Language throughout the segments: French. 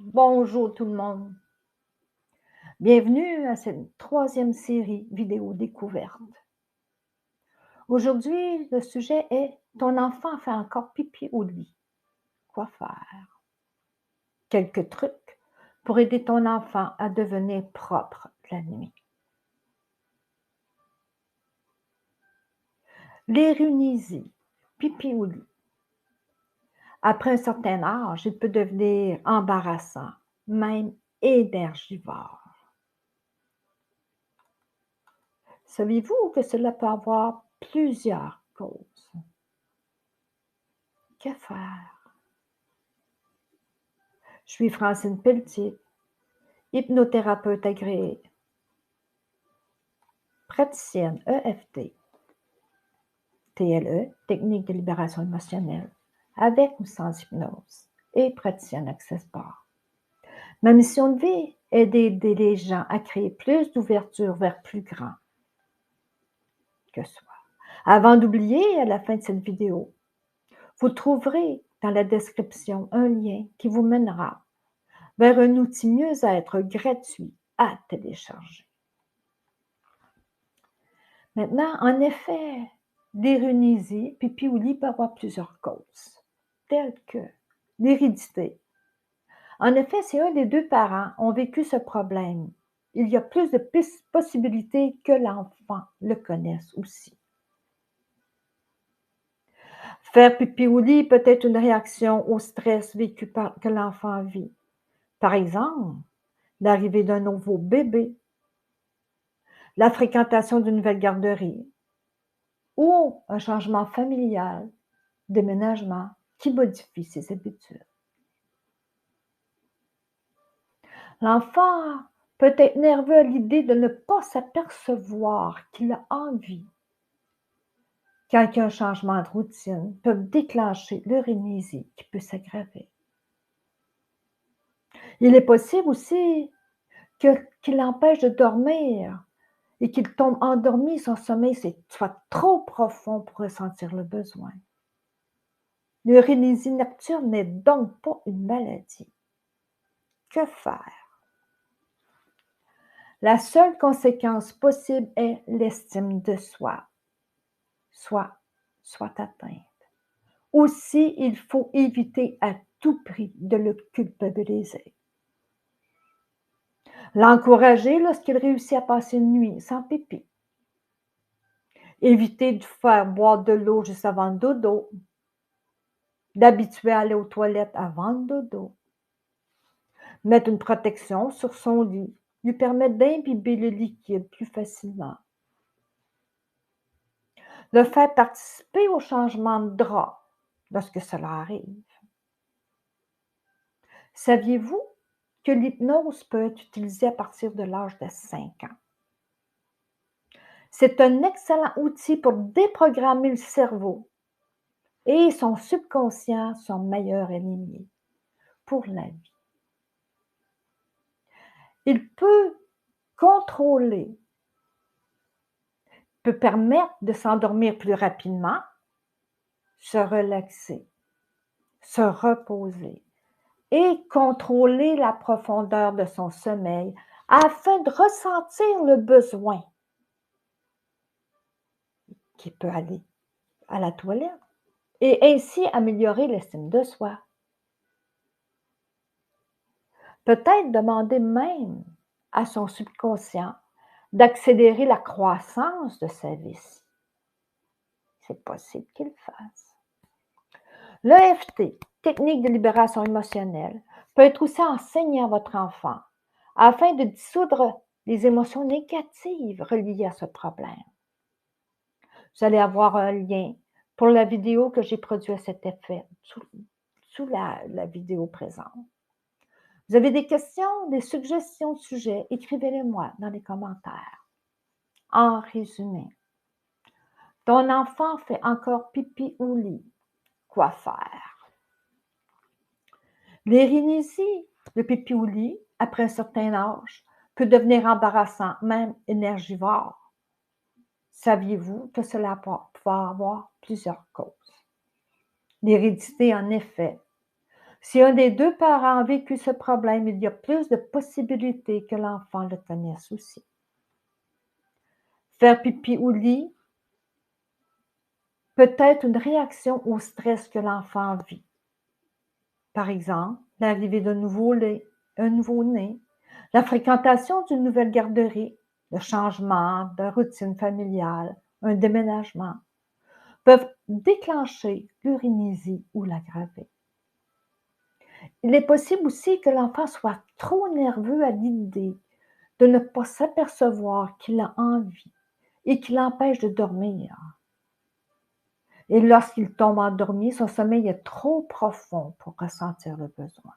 Bonjour tout le monde. Bienvenue à cette troisième série vidéo découverte. Aujourd'hui, le sujet est ton enfant fait encore pipi au lit. Quoi faire? Quelques trucs pour aider ton enfant à devenir propre la nuit. L'éruinisie, pipi au lit. Après un certain âge, il peut devenir embarrassant, même énergivore. Saviez-vous que cela peut avoir plusieurs causes? Que faire? Je suis Francine Pelletier, hypnothérapeute agréée, praticienne EFT, TLE, technique de libération émotionnelle, avec ou sans hypnose, et praticienne Access Bar. Ma mission de vie est d'aider les gens à créer plus d'ouverture vers plus grand que soi. Avant d'oublier, à la fin de cette vidéo, vous trouverez dans la description un lien qui vous mènera vers un outil mieux-être gratuit à télécharger. Maintenant, en effet, l'éruinisie, pipi ou lit peut avoir plusieurs causes, telles que l'hérédité. En effet, si un des deux parents ont vécu ce problème, il y a plus de possibilités que l'enfant le connaisse aussi. Faire pipi au lit peut être une réaction au stress vécu que l'enfant vit. Par exemple, l'arrivée d'un nouveau bébé, la fréquentation d'une nouvelle garderie ou un changement familial, déménagement qui modifie ses habitudes. L'enfant peut être nerveux à l'idée de ne pas s'apercevoir qu'il a envie. Quand il y a un changement de routine, peut déclencher l'eurénésie qui peut s'aggraver. Il est possible aussi qu'il l'empêche de dormir et qu'il tombe endormi, son sommeil soit trop profond pour ressentir le besoin. L'eurénésie nocturne n'est donc pas une maladie. Que faire? La seule conséquence possible est l'estime de soi, soit atteinte. Aussi, il faut éviter à tout prix de le culpabiliser. L'encourager lorsqu'il réussit à passer une nuit sans pipi. Éviter de faire boire de l'eau juste avant le dodo. D'habituer à aller aux toilettes avant le dodo. Mettre une protection sur son lit, lui permettre d'imbiber le liquide plus facilement. Le faire participer au changement de drap lorsque cela arrive. Saviez-vous que l'hypnose peut être utilisée à partir de l'âge de 5 ans? C'est un excellent outil pour déprogrammer le cerveau et son subconscient, son meilleur ennemi pour la vie. Il peut contrôler, peut permettre de s'endormir plus rapidement, se relaxer, se reposer et contrôler la profondeur de son sommeil afin de ressentir le besoin qui peut aller à la toilette et ainsi améliorer l'estime de soi. Peut-être demander même à son subconscient d'accélérer la croissance de sa vessie. C'est possible qu'il le fasse. L'EFT, technique de libération émotionnelle, peut être aussi enseigné à votre enfant afin de dissoudre les émotions négatives reliées à ce problème. Vous allez avoir un lien pour la vidéo que j'ai produite à cet effet sous la vidéo présente. Vous avez des questions, des suggestions de sujets, écrivez-les-moi dans les commentaires. En résumé, ton enfant fait encore pipi au lit. Quoi faire? L'érynésie, le pipi au lit, après un certain âge, peut devenir embarrassant, même énergivore. Saviez-vous que cela peut avoir plusieurs causes? L'hérédité, en effet, Si un des deux parents a vécu ce problème, il y a plus de possibilités que l'enfant le connaisse aussi. Faire pipi au lit peut être une réaction au stress que l'enfant vit. Par exemple, l'arrivée un nouveau-né, la fréquentation d'une nouvelle garderie, le changement de routine familiale, un déménagement, peuvent déclencher l'urinésie ou l'aggraver. Il est possible aussi que l'enfant soit trop nerveux à l'idée de ne pas s'apercevoir qu'il a envie et qui l'empêche de dormir. Et lorsqu'il tombe endormi, son sommeil est trop profond pour ressentir le besoin.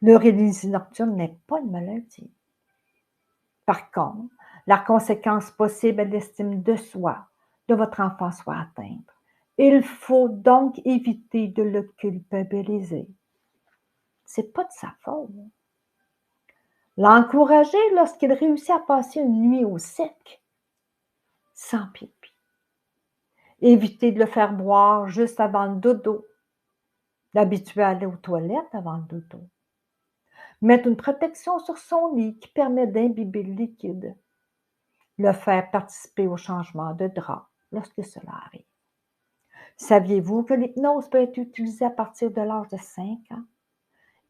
L'eurydice nocturne n'est pas une maladie. Par contre, la conséquence possible est l'estime de soi de votre enfant soit atteinte. Il faut donc éviter de le culpabiliser. C'est pas de sa faute. L'encourager lorsqu'il réussit à passer une nuit au sec, sans pipi. Éviter de le faire boire juste avant le dodo. L'habituer à aller aux toilettes avant le dodo. Mettre une protection sur son lit qui permet d'imbiber le liquide. Le faire participer au changement de drap lorsque cela arrive. Saviez-vous que l'hypnose peut être utilisée à partir de l'âge de 5 ans?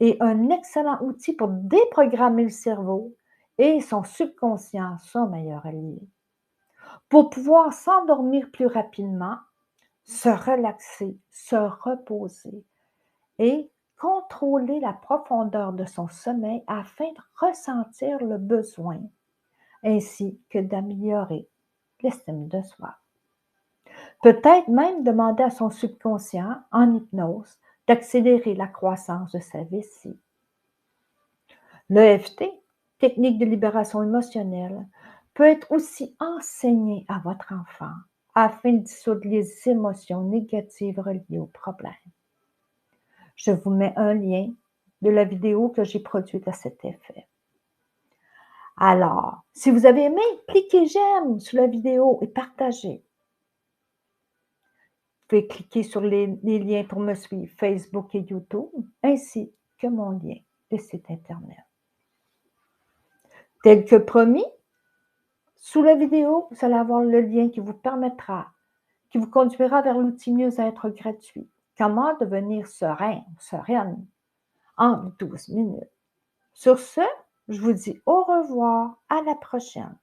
Et un excellent outil pour déprogrammer le cerveau et son subconscient, son meilleur allié. Pour pouvoir s'endormir plus rapidement, se relaxer, se reposer et contrôler la profondeur de son sommeil afin de ressentir le besoin, ainsi que d'améliorer l'estime de soi. Peut-être même demander à son subconscient, en hypnose, d'accélérer la croissance de sa vessie. L'EFT, technique de libération émotionnelle, peut être aussi enseigné à votre enfant afin de dissoudre les émotions négatives reliées au problème. Je vous mets un lien de la vidéo que j'ai produite à cet effet. Alors, si vous avez aimé, cliquez j'aime sur la vidéo et partagez. Vous pouvez cliquer sur les liens pour me suivre Facebook et YouTube, ainsi que mon lien de site Internet. Tel que promis, sous la vidéo, vous allez avoir le lien qui vous permettra, qui vous conduira vers l'outil mieux-être gratuit. Comment devenir serein, sereine en 12 minutes. Sur ce, je vous dis au revoir, à la prochaine.